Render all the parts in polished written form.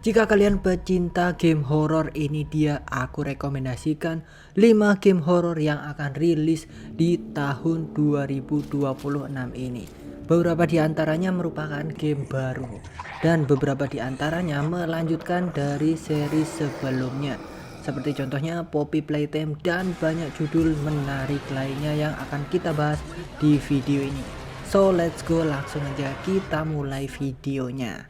Jika kalian pecinta game horor, ini dia aku rekomendasikan 5 game horor yang akan rilis di tahun 2026 ini. Beberapa di antaranya merupakan game baru dan beberapa di antaranya melanjutkan dari seri sebelumnya. Seperti contohnya Poppy Playtime dan banyak judul menarik lainnya yang akan kita bahas di video ini. So let's go, langsung aja kita mulai videonya.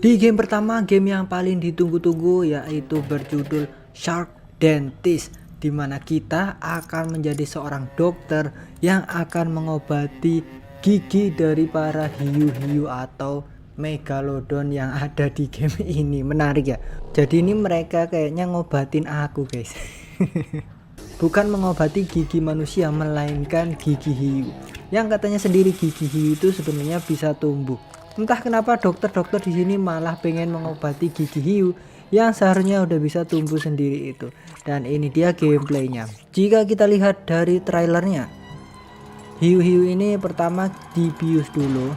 Di game pertama, game yang paling ditunggu-tunggu yaitu berjudul Shark Dentist, di mana kita akan menjadi seorang dokter yang akan mengobati gigi dari para hiu-hiu atau megalodon yang ada di game ini. Menarik ya. Jadi ini mereka kayaknya ngobatin aku, guys. Bukan mengobati gigi manusia, melainkan gigi hiu. Yang katanya sendiri gigi hiu itu sebenarnya bisa tumbuh. Entah kenapa dokter-dokter di sini malah pengen mengobati gigi hiu yang seharusnya udah bisa tumbuh sendiri itu. Dan ini dia gameplaynya. Jika kita lihat dari trailernya, hiu-hiu ini pertama dibius dulu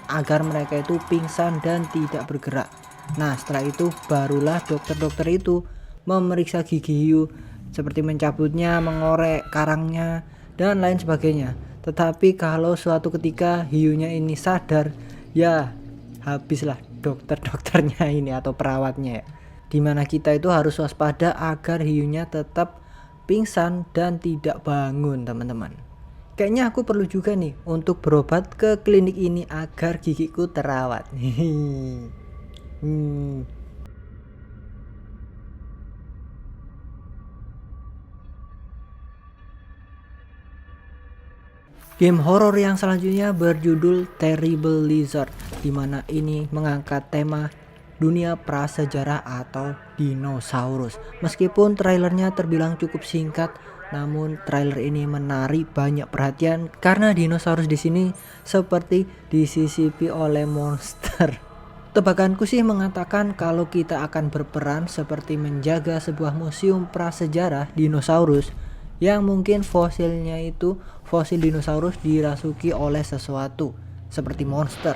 agar mereka itu pingsan dan tidak bergerak. Nah, setelah itu barulah dokter-dokter itu memeriksa gigi hiu, seperti mencabutnya, mengorek karangnya, dan lain sebagainya. Tetapi kalau suatu ketika hiunya ini sadar, ya habislah dokter-dokternya ini atau perawatnya ya. Dimana kita itu harus waspada agar hiunya tetap pingsan dan tidak bangun, teman-teman. Kayaknya aku perlu juga nih untuk berobat ke klinik ini agar gigiku terawat. Game horor yang selanjutnya berjudul Terrible Lizard, di mana ini mengangkat tema dunia prasejarah atau dinosaurus. Meskipun trailernya terbilang cukup singkat, namun trailer ini menarik banyak perhatian karena dinosaurus di sini seperti disisipi oleh monster. Tebakanku sih mengatakan kalau kita akan berperan seperti menjaga sebuah museum prasejarah dinosaurus yang mungkin fosilnya itu fosil dinosaurus dirasuki oleh sesuatu seperti monster.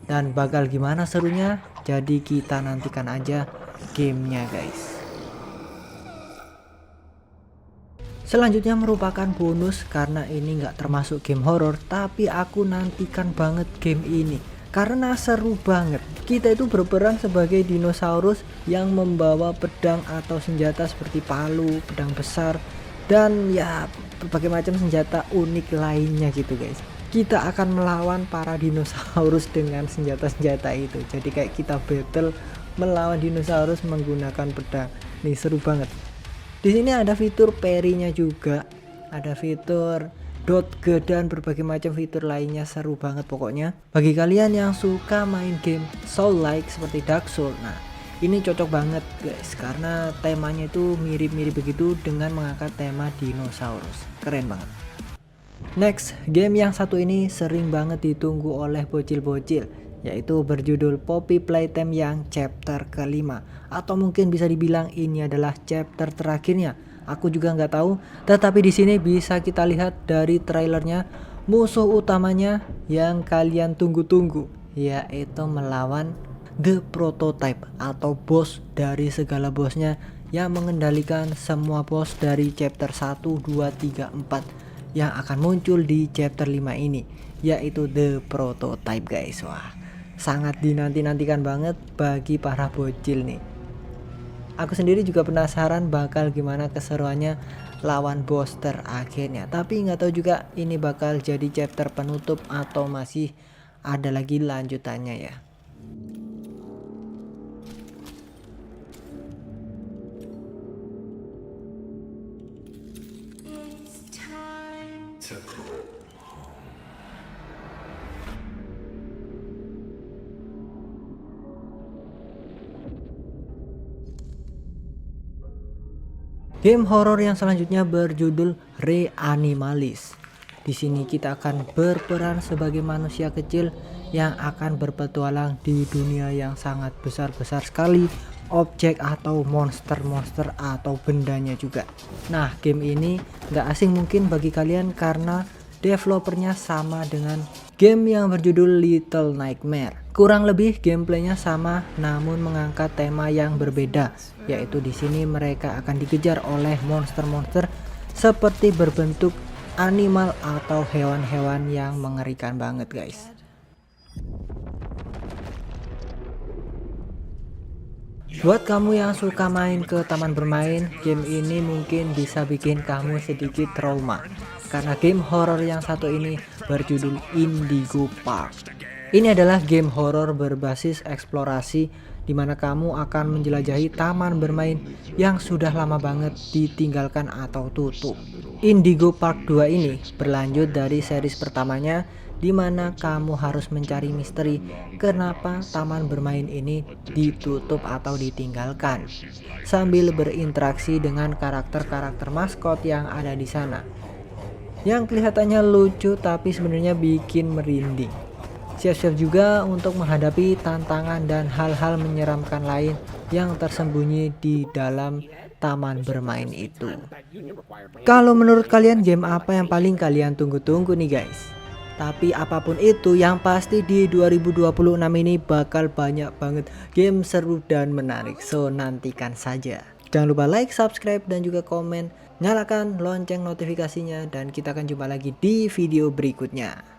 Dan bakal gimana serunya? Jadi kita nantikan aja gamenya, guys. Selanjutnya merupakan bonus karena ini nggak termasuk game horror, tapi aku nantikan banget game ini karena seru banget. Kita itu berperan sebagai dinosaurus yang membawa pedang atau senjata seperti palu, pedang besar, dan ya berbagai macam senjata unik lainnya gitu, guys. Kita akan melawan para dinosaurus dengan senjata-senjata itu. Jadi kayak kita battle melawan dinosaurus menggunakan pedang. Nih seru banget. Di sini ada fitur parry-nya juga, ada fitur dodge dan berbagai macam fitur lainnya. Seru banget pokoknya. Bagi kalian yang suka main game soul-like seperti Dark Souls, nah ini cocok banget, guys, karena temanya itu mirip-mirip begitu dengan mengangkat tema dinosaurus. Keren banget. Next, game yang satu ini sering banget ditunggu oleh bocil-bocil, yaitu berjudul Poppy Playtime yang chapter kelima, atau mungkin bisa dibilang ini adalah chapter terakhirnya. Aku juga nggak tahu, tetapi di sini bisa kita lihat dari trailernya musuh utamanya yang kalian tunggu-tunggu, yaitu melawan The Prototype atau bos dari segala bosnya yang mengendalikan semua bos dari chapter 1, 2, 3, 4 yang akan muncul di chapter 5 ini, yaitu The Prototype, guys. Wah, sangat dinanti-nantikan banget bagi para bocil nih. Aku sendiri juga penasaran bakal gimana keseruannya lawan bos terakhirnya, tapi nggak tahu juga ini bakal jadi chapter penutup atau masih ada lagi lanjutannya ya. Game horor yang selanjutnya berjudul Reanimalis. Di sini kita akan berperan sebagai manusia kecil yang akan berpetualang di dunia yang sangat besar-besar sekali, objek atau monster-monster atau bendanya juga. Nah, game ini nggak asing mungkin bagi kalian karena developernya sama dengan game yang berjudul Little Nightmare. Kurang lebih gameplaynya sama namun mengangkat tema yang berbeda, yaitu di sini mereka akan dikejar oleh monster-monster seperti berbentuk animal atau hewan-hewan yang mengerikan banget guys. Buat kamu yang suka main ke taman bermain, game ini mungkin bisa bikin kamu sedikit trauma. Karena game horor yang satu ini berjudul Indigo Park. Ini adalah game horor berbasis eksplorasi di mana kamu akan menjelajahi taman bermain yang sudah lama banget ditinggalkan atau tutup. Indigo Park 2 ini berlanjut dari series pertamanya di mana kamu harus mencari misteri kenapa taman bermain ini ditutup atau ditinggalkan, sambil berinteraksi dengan karakter-karakter maskot yang ada di sana. Yang kelihatannya lucu tapi sebenarnya bikin merinding. Siap-siap juga untuk menghadapi tantangan dan hal-hal menyeramkan lain yang tersembunyi di dalam taman bermain itu. Kalau menurut kalian game apa yang paling kalian tunggu-tunggu nih guys? Tapi apapun itu yang pasti di 2026 ini bakal banyak banget game seru dan menarik. So nantikan saja. Jangan lupa like, subscribe dan juga komen. Nyalakan lonceng notifikasinya dan kita akan jumpa lagi di video berikutnya.